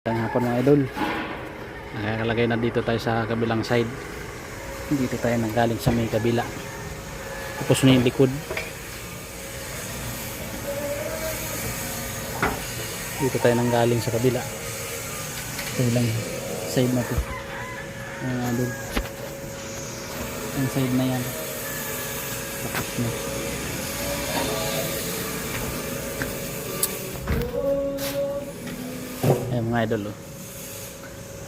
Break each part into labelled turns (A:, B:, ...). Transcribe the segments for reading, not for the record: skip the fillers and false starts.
A: Magandang hapon mga idol. Nakakalagay na dito tayo sa kabilang side. Dito tayo nanggaling sa may kabila. Tapos na yung likod. Dito tayo nanggaling sa kabila. Kabilang side na ito. Idol. Ang side na yan. Tapos na. Ayan mga idol, oh.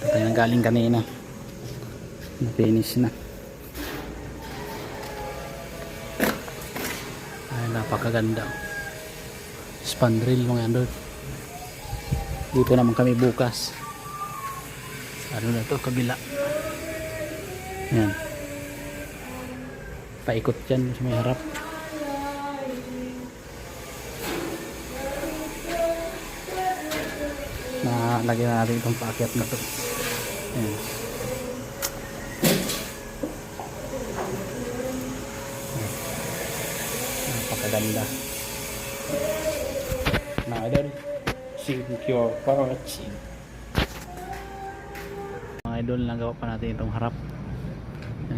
A: Ito tayo nang galing kanina. Na-finish na. Ay, napakaganda, oh. Spandrel mga idol. Dito naman kami bukas. Ano na to, kabila. Ayan. Paikot dyan sa may harap. Lagyan na natin itong paakyat na to. Ayan. Napakaganda. Mga idol, secure paraching. Mga idol, nagawa pa natin itong harap.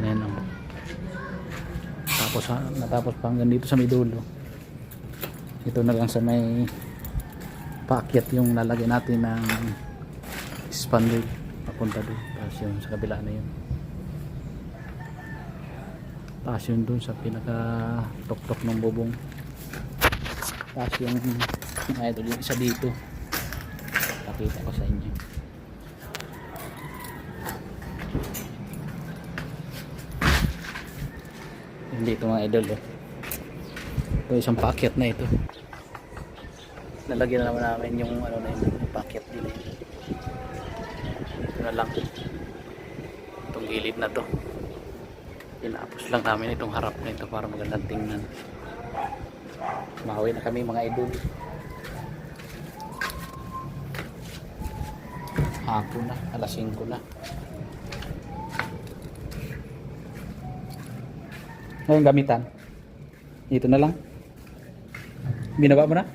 A: Ayan, oh. Tapos natapos pa hanggang dito sa may dulo. Ito na lang sa may paakyat yung lalagyan natin ng spandrel papunta doon. Tapos yun sa kabila na yun. Tapos yun doon sa pinaka tok-tok ng bubong. Tapos yung idol yung isa dito. Pakita ko sa inyo. Hindi ito mga idol, oh. Ito isang paakyat na ito. Nalagyan na naman namin yung ano na yung packet nila. Ito na lang itong gilid na to. Pinapos lang namin itong harap na ito para magandang tingnan. Mahawi na kami mga idol. Hapon na, alas 5 na. Ngayong gamitan ito na lang. Binaba mo na?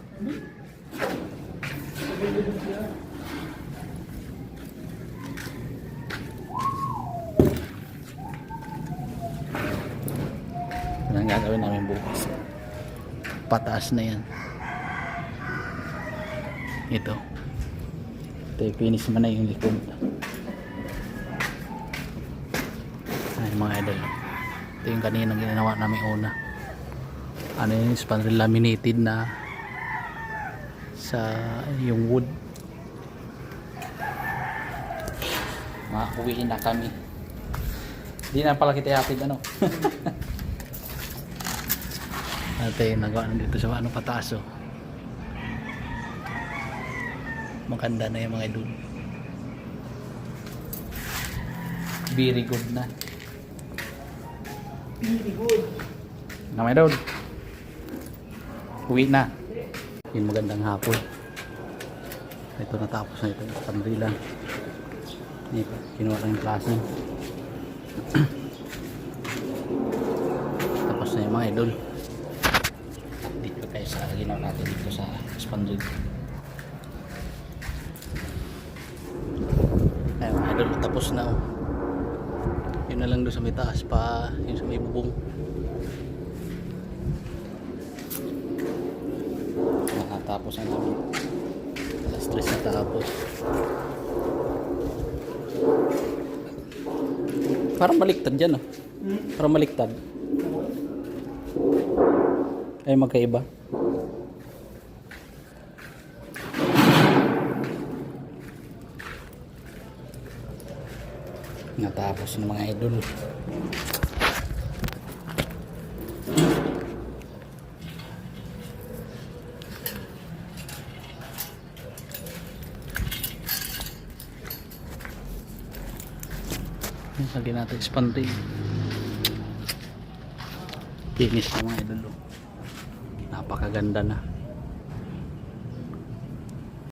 A: Ano ang gagawin namin bukas? Pataas na yan. Ito yung finish naman na yung likod. Ay mga idol, ito yung kanina ginawa namin una. Ano yung spandrel laminated na sa yung wood. Makauwiin na kami. Hindi na pala kita hatid ano. Ate nagawa na dito sa ano pataas, oh. Maganda na yung mga idol. Very good na. Very good na mga idol. Uwi na. Yung magandang hapon. Ito natapos na ito. Pandrila. Kinuha lang yung klase. Tapos na yung mga idol. Dito tayo sa ginawa natin dito sa spandrel. Ayun mga idol, tapos na, oh. Yun na lang doon sa may taas pa. Yun sa may bubong. Nakatapos na namin. Alas 3 na tapos. Parang baliktad dyan, oh. Parang baliktad. Ay magkaiba. Natapos ng mga idol. Lagi natin spandrel. Finish na mga idol. Napakaganda na.